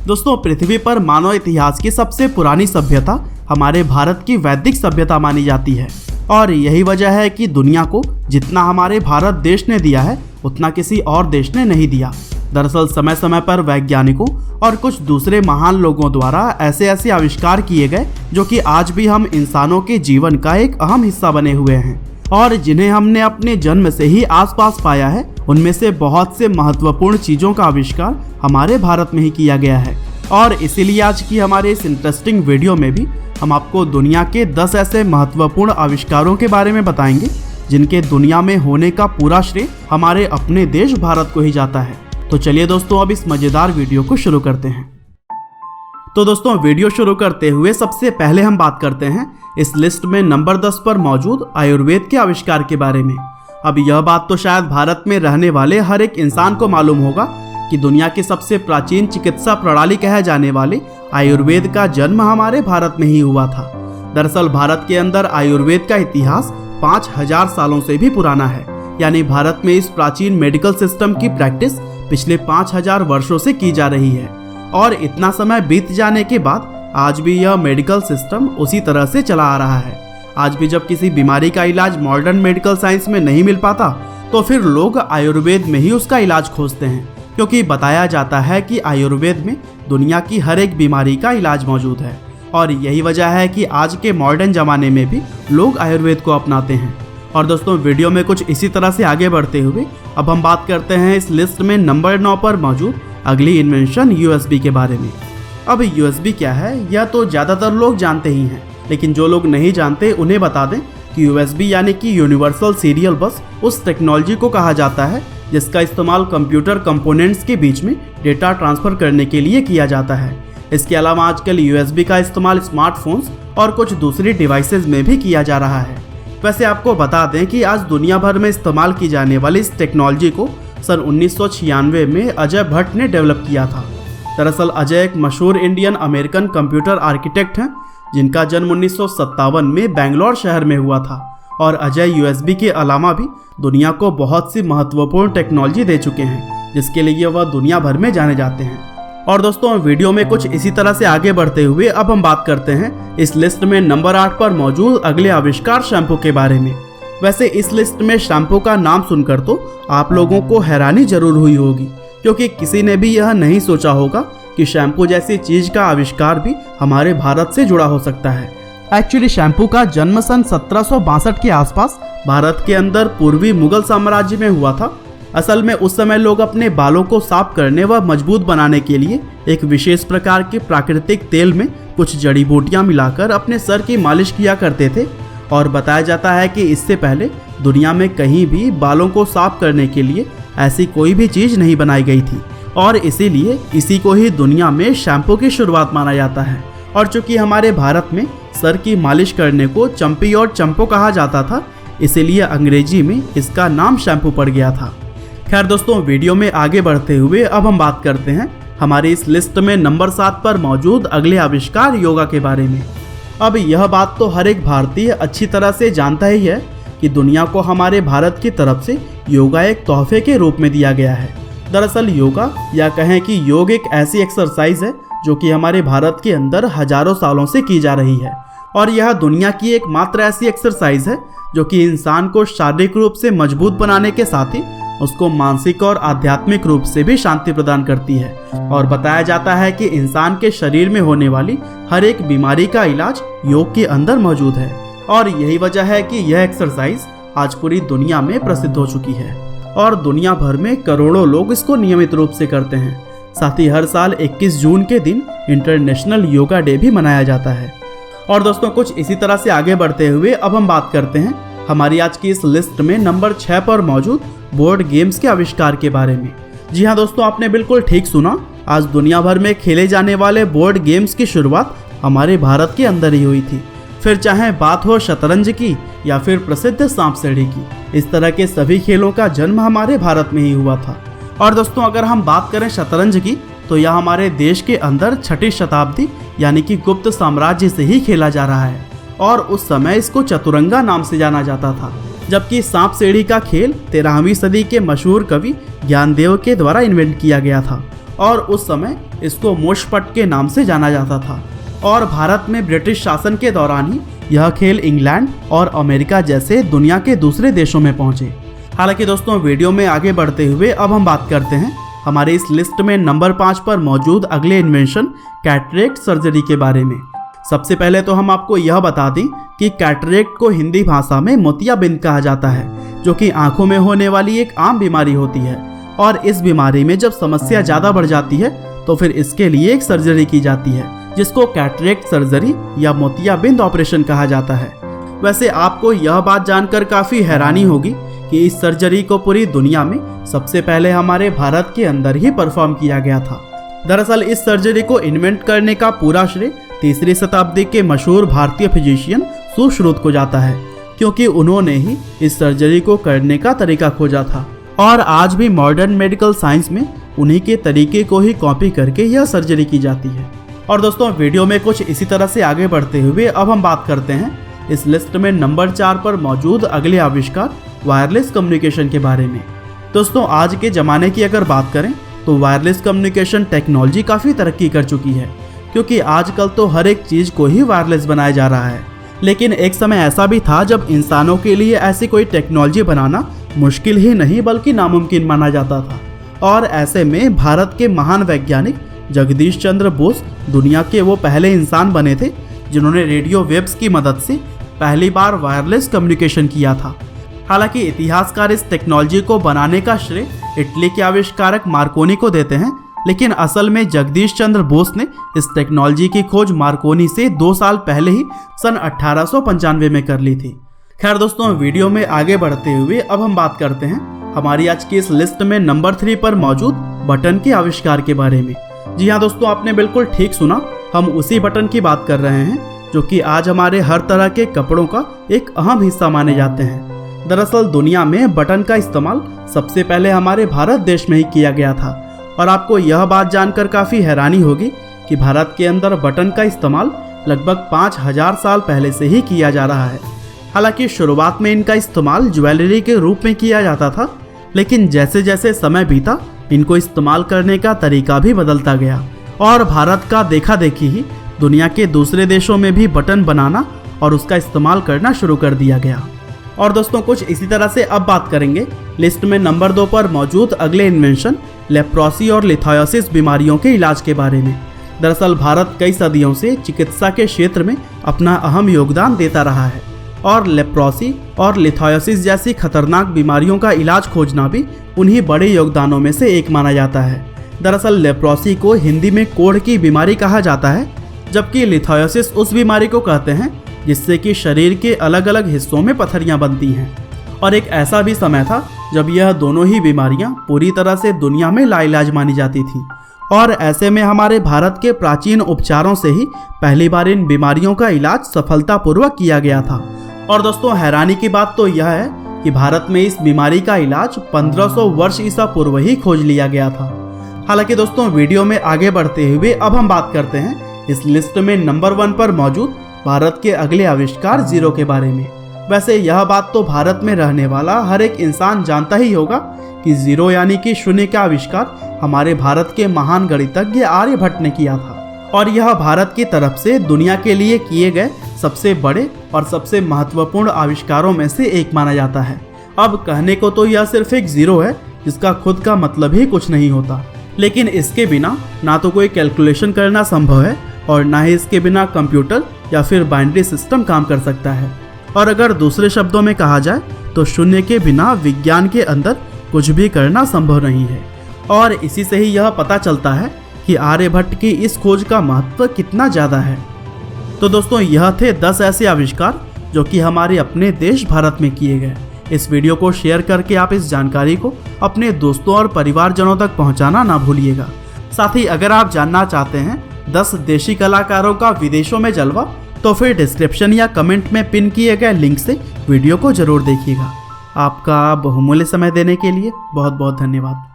दोस्तों, पृथ्वी पर मानव इतिहास की सबसे पुरानी सभ्यता हमारे भारत की वैदिक सभ्यता मानी जाती है और यही वजह है कि दुनिया को जितना हमारे भारत देश ने दिया है उतना किसी और देश ने नहीं दिया। दरअसल समय समय पर वैज्ञानिकों और कुछ दूसरे महान लोगों द्वारा ऐसे ऐसे आविष्कार किए गए जो कि आज भी हम इंसानों के जीवन का एक अहम हिस्सा बने हुए हैं और जिन्हें हमने अपने जन्म से ही आसपास पाया है। उनमें से बहुत से महत्वपूर्ण चीजों का आविष्कार हमारे भारत में ही किया गया है और इसीलिए आज की हमारे इस इंटरेस्टिंग वीडियो में भी हम आपको दुनिया के 10 ऐसे महत्वपूर्ण आविष्कारों के बारे में बताएंगे जिनके दुनिया में होने का पूरा श्रेय हमारे अपने देश भारत को ही जाता है। तो चलिए दोस्तों, अब इस मजेदार वीडियो को शुरू करते हैं। तो दोस्तों, वीडियो शुरू करते हुए सबसे पहले हम बात करते हैं इस लिस्ट में नंबर 10 पर मौजूद आयुर्वेद के आविष्कार के बारे में। अब यह बात तो शायद भारत में रहने वाले हर एक इंसान को मालूम होगा कि दुनिया की सबसे प्राचीन चिकित्सा प्रणाली कहे जाने वाले आयुर्वेद का जन्म हमारे भारत में ही हुआ था। दरअसल भारत के अंदर आयुर्वेद का इतिहास 5000 सालों से भी पुराना है, यानी भारत में इस प्राचीन मेडिकल सिस्टम की प्रैक्टिस पिछले 5000 वर्षों से की जा रही है और इतना समय बीत जाने के बाद आज भी यह मेडिकल सिस्टम उसी तरह से चला आ रहा है। आज भी जब किसी बीमारी का इलाज मॉडर्न मेडिकल साइंस में नहीं मिल पाता तो फिर लोग आयुर्वेद में ही उसका इलाज खोजते हैं, क्योंकि बताया जाता है कि आयुर्वेद में दुनिया की हर एक बीमारी का इलाज मौजूद है और यही वजह है कि आज के मॉडर्न ज़माने में भी लोग आयुर्वेद को अपनाते हैं। और दोस्तों, वीडियो में कुछ इसी तरह से आगे बढ़ते हुए अब हम बात करते हैं इस लिस्ट में नंबर 9 पर मौजूद अगली इन्वेंशन यूएसबी के बारे में। अब यूएसबी क्या है यह तो ज़्यादातर लोग जानते ही हैं, लेकिन जो लोग नहीं जानते उन्हें बता दें कि यूएसबी यानी कि यूनिवर्सल सीरियल बस उस टेक्नोलॉजी को कहा जाता है जिसका इस्तेमाल कंप्यूटर कंपोनेंट्स के बीच में डेटा ट्रांसफ़र करने के लिए किया जाता है। इसके अलावा आजकल यूएसबी का इस्तेमाल स्मार्टफोन्स और कुछ दूसरी डिवाइसेस में भी किया जा रहा है। वैसे आपको बता दें कि आज दुनिया भर में इस्तेमाल की जाने वाली इस टेक्नोलॉजी को सन 1996 में अजय भट्ट ने डेवलप किया था। दरअसल अजय एक मशहूर इंडियन अमेरिकन कंप्यूटर आर्किटेक्ट हैं जिनका जन्म 1957 में बेंगलोर शहर में हुआ था और अजय यूएसबी के अलावा भी दुनिया को बहुत सी महत्वपूर्ण टेक्नोलॉजी दे चुके हैं जिसके लिए वह दुनिया भर में जाने जाते हैं। और दोस्तों, वीडियो में कुछ इसी तरह से आगे बढ़ते हुए अब हम बात करते हैं इस लिस्ट में नंबर 8 पर मौजूद अगले आविष्कार शैम्पू के बारे में। वैसे इस लिस्ट में शैम्पू का नाम सुनकर तो आप लोगों को हैरानी जरूर हुई होगी, क्योंकि किसी ने भी यह नहीं सोचा होगा कि शैम्पू जैसी चीज का आविष्कार भी हमारे भारत से जुड़ा हो सकता है। एक्चुअली शैम्पू का जन्म सन 1762 के आसपास भारत के अंदर पूर्वी मुगल साम्राज्य में हुआ था। असल में उस समय लोग अपने बालों को साफ करने व मजबूत बनाने के लिए एक विशेष प्रकार के प्राकृतिक तेल में कुछ जड़ी बूटियां मिलाकर अपने सर की मालिश किया करते थे और बताया जाता है कि इससे पहले दुनिया में कहीं भी बालों को साफ करने के लिए ऐसी कोई भी चीज़ नहीं बनाई गई थी और इसीलिए इसी को ही दुनिया में शैम्पू की शुरुआत माना जाता है। और चूँकि हमारे भारत में सर की मालिश करने को चंपी और चंपो कहा जाता था, इसीलिए अंग्रेजी में इसका नाम शैम्पू पड़ गया था। खैर दोस्तों, वीडियो में आगे बढ़ते हुए अब हम बात करते हैं हमारी इस लिस्ट में नंबर 7 पर मौजूद अगले आविष्कार योगा के बारे में। अब यह बात तो हर एक भारतीय अच्छी तरह से जानता ही है कि दुनिया को हमारे भारत की तरफ से योगा एक तोहफे के रूप में दिया गया है। दरअसल योगा या कहें कि योग एक ऐसी एक्सरसाइज है जो कि हमारे भारत के अंदर हजारों सालों से की जा रही है और यह दुनिया की एकमात्र ऐसी एक्सरसाइज है जो कि इंसान को शारीरिक रूप से मजबूत बनाने के साथ ही उसको मानसिक और आध्यात्मिक रूप से भी शांति प्रदान करती है। और बताया जाता है कि इंसान के शरीर में होने वाली हर एक बीमारी का इलाज योग के अंदर मौजूद है और यही वजह है कि यह एक्सरसाइज आज पूरी दुनिया में प्रसिद्ध हो चुकी है और दुनिया भर में करोड़ों लोग इसको नियमित रूप से करते हैं। साथ ही हर साल 21 जून के दिन इंटरनेशनल योगा डे भी मनाया जाता है। और दोस्तों, कुछ इसी तरह से आगे बढ़ते हुए अब हम बात करते हैं हमारी आज की इस लिस्ट में नंबर 6 पर मौजूद बोर्ड गेम्स के आविष्कार के बारे में। जी हाँ दोस्तों, आपने बिल्कुल ठीक सुना। आज दुनिया भर में खेले जाने वाले बोर्ड गेम्स की शुरुआत हमारे भारत के अंदर ही हुई थी। फिर चाहे बात हो शतरंज की या फिर प्रसिद्ध सांप सीढ़ी की, इस तरह के सभी खेलों का जन्म हमारे भारत में ही हुआ था। और दोस्तों, अगर हम बात करें शतरंज की तो यह हमारे देश के अंदर 6ठी शताब्दी यानी कि गुप्त साम्राज्य से ही खेला जा रहा है और उस समय इसको चतुरंगा नाम से जाना जाता था। जबकि सांप सीढ़ी का खेल 13वीं सदी के मशहूर कवि ज्ञानदेव के द्वारा इन्वेंट किया गया था और उस समय इसको मुष्पट के नाम से जाना जाता था और भारत में ब्रिटिश शासन के दौरान ही यह खेल इंग्लैंड और अमेरिका जैसे दुनिया के दूसरे देशों में पहुंचे। हालांकि दोस्तों वीडियो में आगे बढ़ते हुए अब हम बात करते हैं हमारे इस लिस्ट में नंबर 5 पर मौजूद अगले इन्वेंशन कैटरेक्ट सर्जरी के बारे में। सबसे पहले तो हम आपको यह बता दें कि कैटरेक्ट को हिंदी भाषा में मोतियाबिंद कहा जाता है, जो कि आंखों में होने वाली एक आम बीमारी होती है और इस बीमारी में जब समस्या ज़्यादा बढ़ जाती है तो फिर इसके लिए एक सर्जरी की जाती है जिसको कैटरेक्ट सर्जरी या मोतियाबिंद ऑपरेशन कहा जाता है। वैसे आपको यह बात जानकर काफ़ी हैरानी होगी कि इस सर्जरी को पूरी दुनिया में सबसे पहले हमारे भारत के अंदर ही परफॉर्म किया गया था। दरअसल इस सर्जरी को इन्वेंट करने का पूरा श्रेय 3री शताब्दी के मशहूर भारतीय फिजिशियन सुश्रुत को जाता है, क्योंकि उन्होंने ही इस सर्जरी को करने का तरीका खोजा था और आज भी मॉडर्न मेडिकल साइंस में उन्हीं के तरीके को ही कॉपी करके यह सर्जरी की जाती है। और दोस्तों वीडियो में कुछ इसी तरह से आगे बढ़ते हुए अब हम बात करते हैं इस लिस्ट में नंबर 4 पर मौजूद अगले आविष्कार वायरलेस कम्युनिकेशन के बारे में। दोस्तों आज के ज़माने की अगर बात करें तो वायरलेस कम्युनिकेशन टेक्नोलॉजी काफ़ी तरक्की कर चुकी है, क्योंकि आजकल तो हर एक चीज़ को ही वायरलेस बनाया जा रहा है। लेकिन एक समय ऐसा भी था जब इंसानों के लिए ऐसी कोई टेक्नोलॉजी बनाना मुश्किल ही नहीं बल्कि नामुमकिन माना जाता था। और ऐसे में भारत के महान वैज्ञानिक जगदीश चंद्र बोस दुनिया के वो पहले इंसान बने थे जिन्होंने रेडियो वेव्स की मदद से पहली बार वायरलेस कम्युनिकेशन किया था। हालांकि इतिहासकार इस टेक्नोलॉजी को बनाने का श्रेय इटली के आविष्कारक मार्कोनी को देते हैं, लेकिन असल में जगदीश चंद्र बोस ने इस टेक्नोलॉजी की खोज मार्कोनी से 2 साल पहले ही सन 1895 में कर ली थी। खैर दोस्तों वीडियो में आगे बढ़ते हुए अब हम बात करते हैं हमारी आज की इस लिस्ट में नंबर 3 पर मौजूद बटन के आविष्कार के बारे में। जी हाँ दोस्तों, आपने बिल्कुल ठीक सुना, हम उसी बटन की बात कर रहे हैं जो कि आज हमारे हर तरह के कपड़ों का एक अहम हिस्सा माने जाते हैं। दरअसल दुनिया में बटन का इस्तेमाल सबसे पहले हमारे भारत देश में ही किया गया था और आपको यह बात जानकर काफ़ी हैरानी होगी कि भारत के अंदर बटन का इस्तेमाल लगभग 5000 साल पहले से ही किया जा रहा है। हालांकि शुरुआत में इनका इस्तेमाल ज्वेलरी के रूप में किया जाता था, लेकिन जैसे जैसे समय बीता इनको इस्तेमाल करने का तरीका भी बदलता गया और भारत का देखा देखी ही दुनिया के दूसरे देशों में भी बटन बनाना और उसका इस्तेमाल करना शुरू कर दिया गया। और दोस्तों कुछ इसी तरह से अब बात करेंगे लिस्ट में नंबर 2 पर मौजूद अगले इन्वेंशन लेप्रोसी और लिथायोसिस बीमारियों के इलाज के बारे में। दरअसल भारत कई सदियों से चिकित्सा के क्षेत्र में अपना अहम योगदान देता रहा है और लेप्रोसी और लिथायोसिस जैसी खतरनाक बीमारियों का इलाज खोजना भी उन्हीं बड़े योगदानों में से एक माना जाता है। दरअसल लेप्रोसी को हिंदी में कोढ़ की बीमारी कहा जाता है, जबकि लिथायोसिस उस बीमारी को कहते हैं जिससे कि शरीर के अलग अलग हिस्सों में पथरियां बनती हैं। और एक ऐसा भी समय था जब यह दोनों ही बीमारियां पूरी तरह से दुनिया में लाइलाज मानी जाती थीं और ऐसे में हमारे भारत के प्राचीन उपचारों से ही पहली बार इन बीमारियों का इलाज सफलतापूर्वक किया गया था। और दोस्तों हैरानी की बात तो यह है कि भारत में इस बीमारी का इलाज 1500 वर्ष ईसा पूर्व ही खोज लिया गया था। हालांकि दोस्तों वीडियो में आगे बढ़ते हुए अब हम बात करते हैं इस लिस्ट में नंबर 1 पर मौजूद भारत के अगले आविष्कार जीरो के बारे में। वैसे यह बात तो भारत में रहने वाला हर एक इंसान जानता ही होगा कि जीरो यानी कि शून्य का आविष्कार हमारे भारत के महान गणितज्ञ आर्यभट्ट ने किया था और यह भारत की तरफ से दुनिया के लिए किए गए सबसे बड़े और सबसे महत्वपूर्ण आविष्कारों में से एक माना जाता है। अब कहने को तो यह सिर्फ एक जीरो है जिसका खुद का मतलब ही कुछ नहीं होता, लेकिन इसके बिना ना तो कोई कैलकुलेशन करना संभव है और ना ही इसके बिना कंप्यूटर या फिर बाइनरी सिस्टम काम कर सकता है। और अगर दूसरे शब्दों में कहा जाए तो शून्य के बिना विज्ञान के अंदर कुछ भी करना संभव नहीं है। और इसी से ही यह पता चलता है कि आर्यभट्ट की इस खोज का महत्व कितना ज़्यादा है। तो दोस्तों यह थे 10 ऐसे आविष्कार जो कि हमारे अपने देश भारत में किए गए। इस वीडियो को शेयर करके आप इस जानकारी को अपने दोस्तों और परिवारजनों तक पहुंचाना ना भूलिएगा। साथ ही अगर आप जानना चाहते हैं 10 देशी कलाकारों का विदेशों में जलवा, तो फिर डिस्क्रिप्शन या कमेंट में पिन किए गए लिंक से वीडियो को जरूर देखिएगा। आपका बहुमूल्य समय देने के लिए बहुत बहुत धन्यवाद।